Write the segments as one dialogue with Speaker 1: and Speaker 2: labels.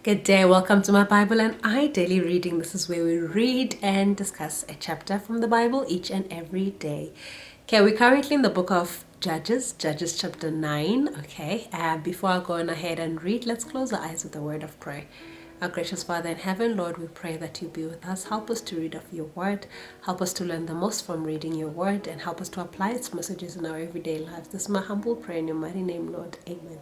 Speaker 1: Good day, welcome to my Bible and I daily reading. This is where we read and discuss a chapter from the Bible each and every day. Okay, we're currently in the book of Judges chapter 9. Okay, before I go on ahead and read, let's close our eyes with a word of prayer. Our gracious Father in heaven, Lord, we pray that you be with us. Help us to read of your word. Help us to learn the most from reading your word and help us to apply its messages in our everyday lives. This is my humble prayer in your mighty name, Lord. Amen.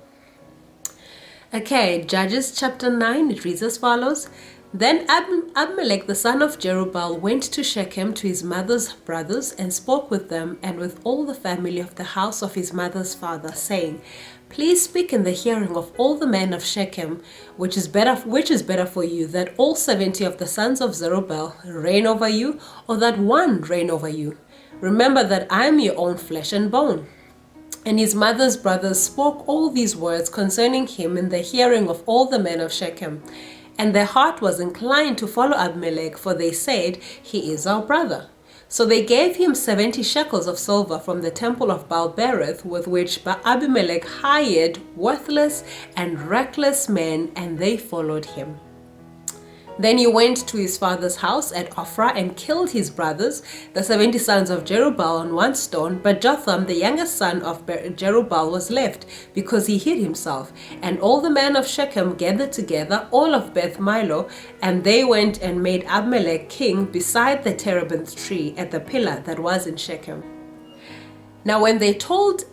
Speaker 1: Okay, Judges chapter 9, it reads as follows. Then Abimelech the son of Jerubbaal went to Shechem to his mother's brothers and spoke with them and with all the family of the house of his mother's father, saying, Please speak in the hearing of all the men of Shechem, which is better for you, that all 70 of the sons of Zerubbabel reign over you, or that one reign over you. Remember that I am your own flesh and bone. And his mother's brothers spoke all these words concerning him in the hearing of all the men of Shechem. And their heart was inclined to follow Abimelech, for they said, He is our brother. So they gave him 70 shekels of silver from the temple of Baal-berith, with which Abimelech hired worthless and reckless men, and they followed him. Then he went to his father's house at Ophrah and killed his brothers, the 70 sons of Jerubbaal, on one stone. But Jotham, the youngest son of Jerubbaal, was left, because he hid himself. And all the men of Shechem gathered together, all of Beth Milo, and they went and made Abimelech king beside the terebinth tree at the pillar that was in Shechem. Now when they told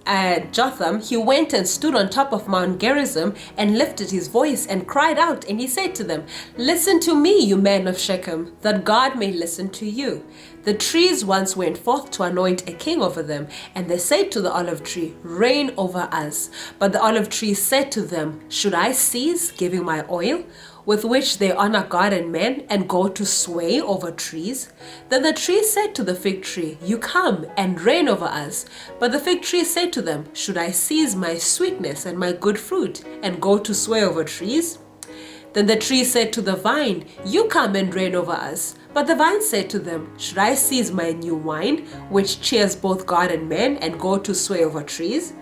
Speaker 1: Jotham, he went and stood on top of Mount Gerizim and lifted his voice and cried out, and he said to them, Listen to me, you men of Shechem, that God may listen to you. The trees once went forth to anoint a king over them, and they said to the olive tree, Reign over us. But the olive tree said to them, Should I cease giving my oil, with which they honor God and men, and go to sway over trees? Then the tree said to the fig tree, You come and reign over us. But the fig tree said to them, Should I seize my sweetness and my good fruit, and go to sway over trees? Then the tree said to the vine, You come and reign over us. But the vine said to them, Should I seize my new wine, which cheers both God and men, and go to sway over trees?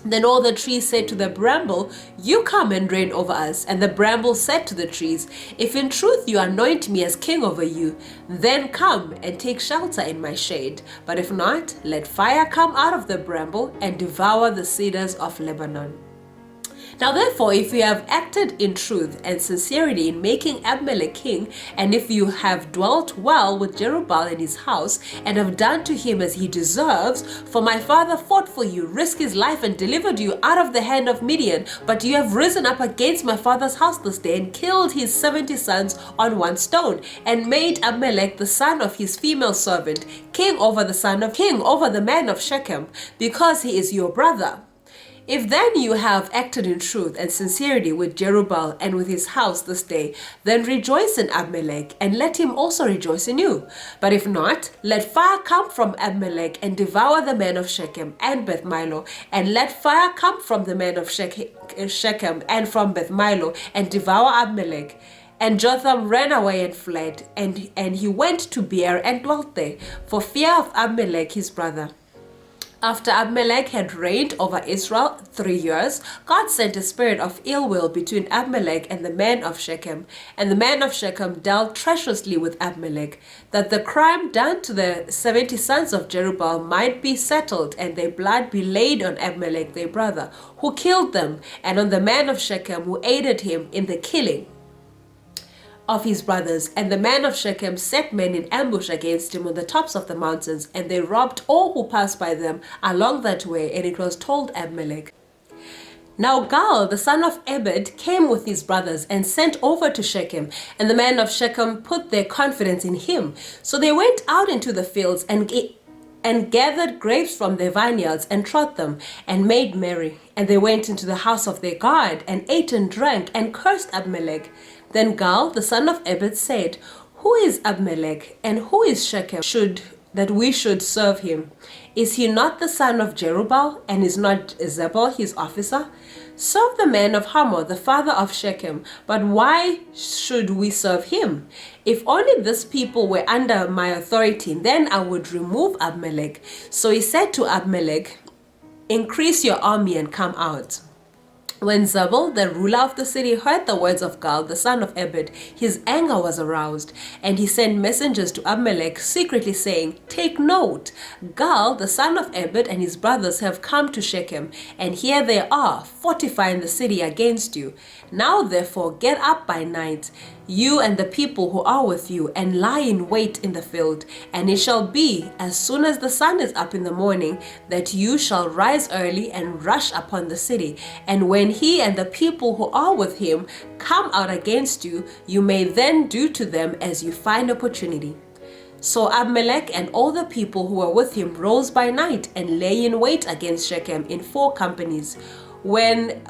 Speaker 1: Then all the trees said to the bramble, You come and reign over us. And the bramble said to the trees, If in truth you anoint me as king over you, then come and take shelter in my shade. But if not, let fire come out of the bramble and devour the cedars of Lebanon. Now therefore, if you have acted in truth and sincerity in making Abimelech king, and if you have dwelt well with Jerubbaal in his house, and have done to him as he deserves, for my father fought for you, risked his life, and delivered you out of the hand of Midian, but you have risen up against my father's house this day, and killed his 70 sons on one stone, and made Abimelech the son of his female servant king over the men of Shechem, because he is your brother. If then you have acted in truth and sincerity with Jerubbaal and with his house this day, then rejoice in Abimelech, and let him also rejoice in you. But if not, let fire come from Abimelech and devour the men of Shechem and Beth Milo, and let fire come from the men of Shechem and from Beth Milo, and devour Abimelech. And Jotham ran away and fled, and he went to Beer and dwelt there, for fear of Abimelech his brother. After Abimelech had reigned over Israel 3 years, God sent a spirit of ill will between Abimelech and the men of Shechem. And the men of Shechem dealt treacherously with Abimelech, that the crime done to the 70 sons of Jerubbaal might be settled, and their blood be laid on Abimelech their brother, who killed them, and on the men of Shechem who aided him in the killing of his brothers. And the men of Shechem set men in ambush against him on the tops of the mountains, and they robbed all who passed by them along that way. And it was told Abimelech. Now Gaal, the son of Ebed, came with his brothers and sent over to Shechem, and the men of Shechem put their confidence in him. So they went out into the fields and gathered grapes from their vineyards and trod them and made merry. And they went into the house of their God and ate and drank and cursed Abimelech. Then Gaal, the son of Ebed, said, Who is Abimelech, and who is Shechem, that we should serve him? Is he not the son of Jerubbaal, and is not Zebul his officer? Serve the man of Hamor, the father of Shechem. But why should we serve him? If only this people were under my authority, then I would remove Abimelech. So he said to Abimelech, Increase your army and come out. When Zebul, the ruler of the city, heard the words of Gaal, the son of Ebed, his anger was aroused, and he sent messengers to Abimelech secretly saying, "Take note, Gaal, the son of Ebed, and his brothers have come to Shechem, and here they are, fortifying the city against you. Now therefore get up by night, you and the people who are with you, and lie in wait in the field. And it shall be, as soon as the sun is up in the morning, that you shall rise early and rush upon the city. And when he and the people who are with him come out against you, you may then do to them as you find opportunity." So Abimelech and all the people who were with him rose by night and lay in wait against Shechem in 4 companies. When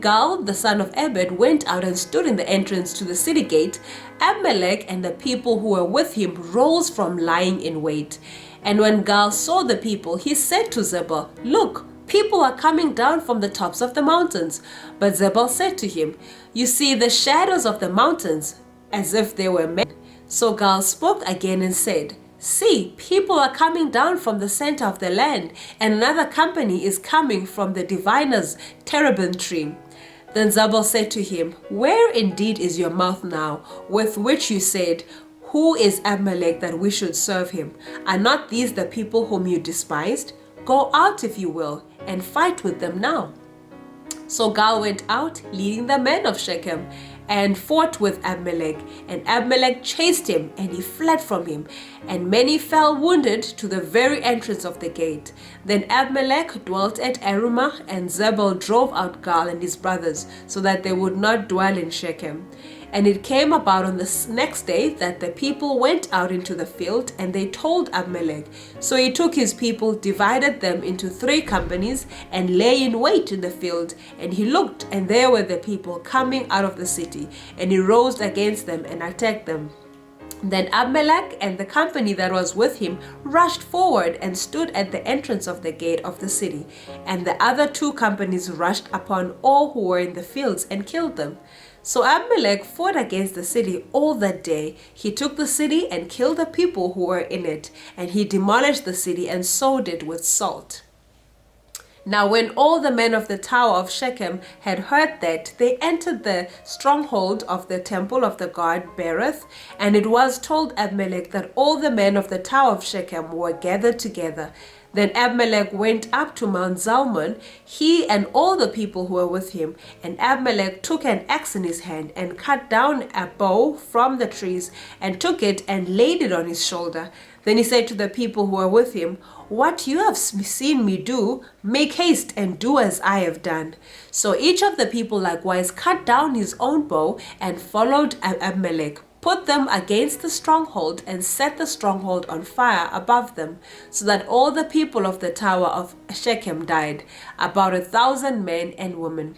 Speaker 1: Gaal, the son of Ebed, went out and stood in the entrance to the city gate, Abimelech and the people who were with him rose from lying in wait. And when Gaal saw the people, he said to Zebul, "Look, people are coming down from the tops of the mountains." But Zebul said to him, "You see the shadows of the mountains, as if they were men." So Gaal spoke again and said, "See, people are coming down from the center of the land, and another company is coming from the diviner's terebinth tree." Then Zebul said to him, "Where indeed is your mouth now, with which you said, 'Who is Abimelech that we should serve him?' Are not these the people whom you despised? Go out, if you will, and fight with them now." So Gaal went out, leading the men of Shechem, and fought with Abimelech. And Abimelech chased him, and he fled from him. And many fell wounded to the very entrance of the gate. Then Abimelech dwelt at Arumah, and Zebul drove out Gaal and his brothers, so that they would not dwell in Shechem. And it came about on the next day that the people went out into the field, and they told Abimelech. So he took his people, divided them into 3 companies, and lay in wait in the field. And he looked, and there were the people coming out of the city, and he rose against them and attacked them. Then Abimelech and the company that was with him rushed forward and stood at the entrance of the gate of the city. And the other 2 companies rushed upon all who were in the fields and killed them. So Abimelech fought against the city all that day. He took the city and killed the people who were in it, and he demolished the city and sowed it with salt. Now when all the men of the tower of Shechem had heard that, they entered the stronghold of the temple of the god Berith, and it was told Abimelech that all the men of the tower of Shechem were gathered together. Then Abimelech went up to Mount Zalmon, he and all the people who were with him. And Abimelech took an axe in his hand and cut down a bough from the trees and took it and laid it on his shoulder. Then he said to the people who were with him, "What you have seen me do, make haste and do as I have done." So each of the people likewise cut down his own bow and followed Abimelech, put them against the stronghold, and set the stronghold on fire above them, so that all the people of the tower of Shechem died, about 1,000 men and women.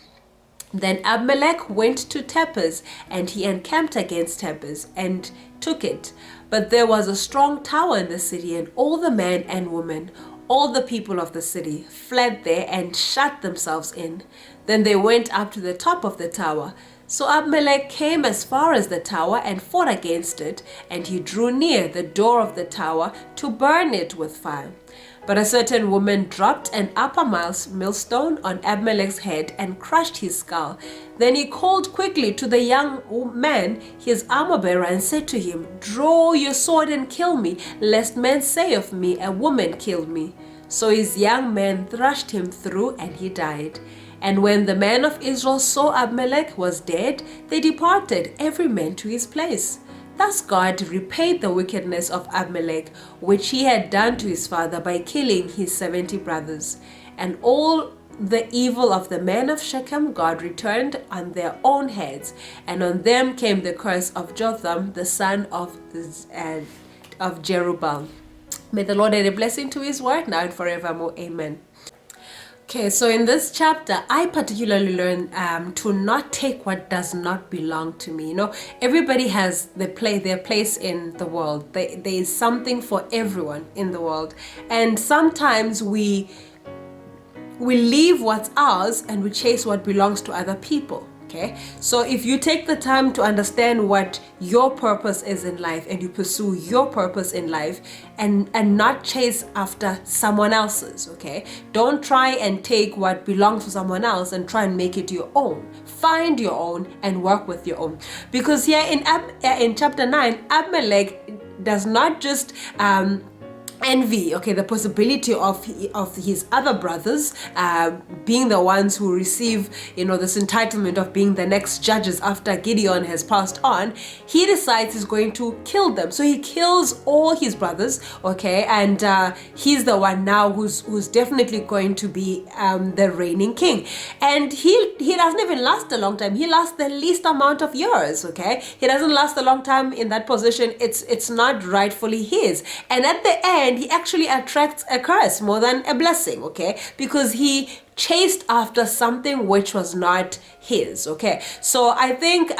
Speaker 1: Then Abimelech went to Tepez, and he encamped against Tepez and took it. But there was a strong tower in the city, and all the men and women, all the people of the city, fled there and shut themselves in. Then they went up to the top of the tower. So Abimelech came as far as the tower and fought against it, and he drew near the door of the tower to burn it with fire. But a certain woman dropped an upper millstone on Abimelech's head and crushed his skull. Then he called quickly to the young man, his armor-bearer, and said to him, "Draw your sword and kill me, lest men say of me, 'A woman killed me.'" So his young man thrust him through, and he died. And when the men of Israel saw Abimelech was dead, they departed, every man to his place. Thus God repaid the wickedness of Abimelech, which he had done to his father by killing his 70 brothers. And all the evil of the men of Shechem God returned on their own heads, and on them came the curse of Jotham, the son of Jerubbaal. May the Lord add a blessing to his word now and forevermore. Amen. Okay, so in this chapter, I particularly learned to not take what does not belong to me. You know, everybody has their place in the world. There is something for everyone in the world. And sometimes we leave what's ours and we chase what belongs to other people. okay? So if you take the time to understand what your purpose is in life and you pursue your purpose in life and not chase after someone else's, okay? Don't try and take what belongs to someone else and try and make it your own. Find your own and work with your own. Because here in chapter 9, Abimelech does not just envy, okay, the possibility of his other brothers being the ones who receive, this entitlement of being the next judges after Gideon has passed on. He decides he's going to kill them, so he kills all his brothers, okay, and he's the one now who's definitely going to be the reigning king. And he doesn't even last a long time. He lasts the least amount of years, okay? He doesn't last a long time in that position. It's not rightfully his, and at the end he actually attracts a curse more than a blessing, okay? Because he chased after something which was not his, okay? So I think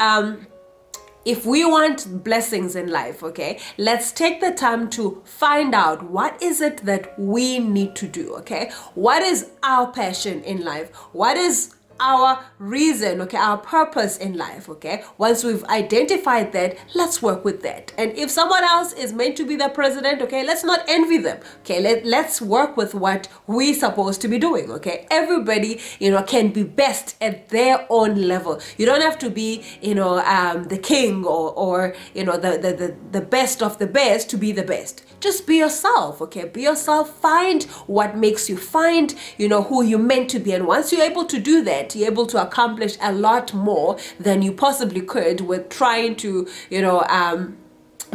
Speaker 1: if we want blessings in life, okay, let's take the time to find out what is it that we need to do, okay? What is our passion in life? What is our reason, okay, our purpose in life, okay? Once we've identified that, let's work with that. And if someone else is meant to be the president, okay, let's not envy them, okay? Let's work with what we're supposed to be doing, okay? Everybody, can be best at their own level. You don't have to be, the king or the best of the best to be the best. Just be yourself, okay? Be yourself. Find what makes you. Find, who you're meant to be. And once you're able to do that, you're able to accomplish a lot more than you possibly could with trying to,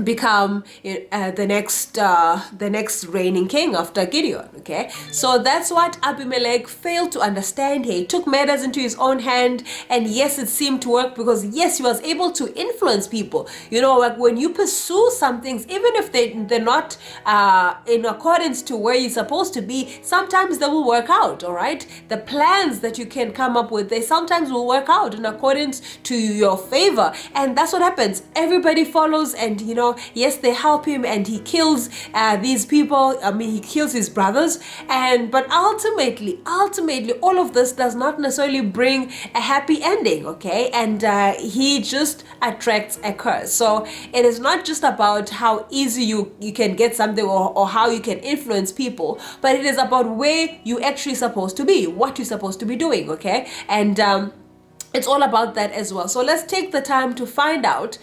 Speaker 1: become the next reigning king after Gideon, okay? So that's what Abimelech failed to understand here. He took matters into his own hand, and yes, it seemed to work because yes, he was able to influence people. Like when you pursue some things, even if they're not in accordance to where you're supposed to be, sometimes they will work out, all right? The plans that you can come up with, they sometimes will work out in accordance to your favor, and that's what happens. Everybody follows, and yes, they help him, and he kills these people. He kills his brothers, but ultimately, all of this does not necessarily bring a happy ending, okay? And he just attracts a curse. So it is not just about how easy you can get something or how you can influence people, but it is about where you actually supposed to be, what you're supposed to be doing, okay? And it's all about that as well. So let's take the time to find out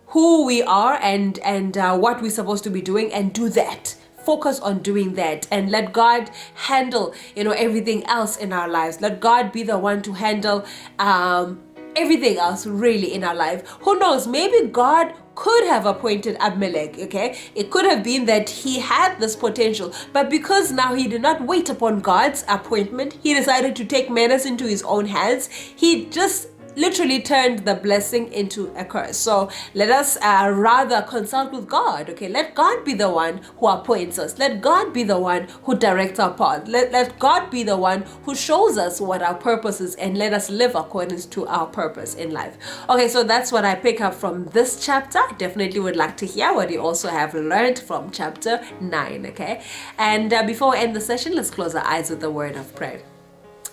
Speaker 1: who we are and what we're supposed to be doing, and do that. Focus on doing that, and let God handle everything else in our lives. Let God be the one to handle everything else really in our life. Who knows, maybe God could have appointed Abimelech, okay? It could have been that he had this potential, but because now he did not wait upon God's appointment, he decided to take matters into his own hands. He just literally turned the blessing into a curse. So let us rather consult with God, okay? Let God be the one who appoints us. Let God be the one who directs our path. Let God be the one who shows us what our purpose is, and let us live according to our purpose in life. Okay, so that's what I pick up from this chapter. Definitely would like to hear what you also have learned from chapter 9, okay? And before we end the session, let's close our eyes with a word of prayer.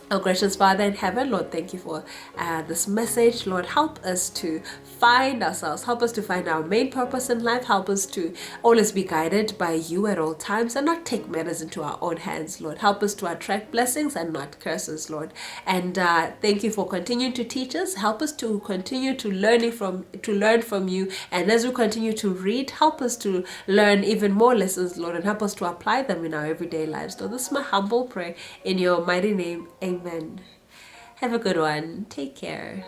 Speaker 1: Oh, gracious Father in heaven, Lord, thank you for this message. Lord, help us to find ourselves. Help us to find our main purpose in life. Help us to always be guided by you at all times and not take matters into our own hands, Lord. Help us to attract blessings and not curses, Lord. And thank you for continuing to teach us. Help us to continue to learn from you. And as we continue to read, help us to learn even more lessons, Lord, and help us to apply them in our everyday lives. So this is my humble prayer in your mighty name. Amen. Have a good one. Take care.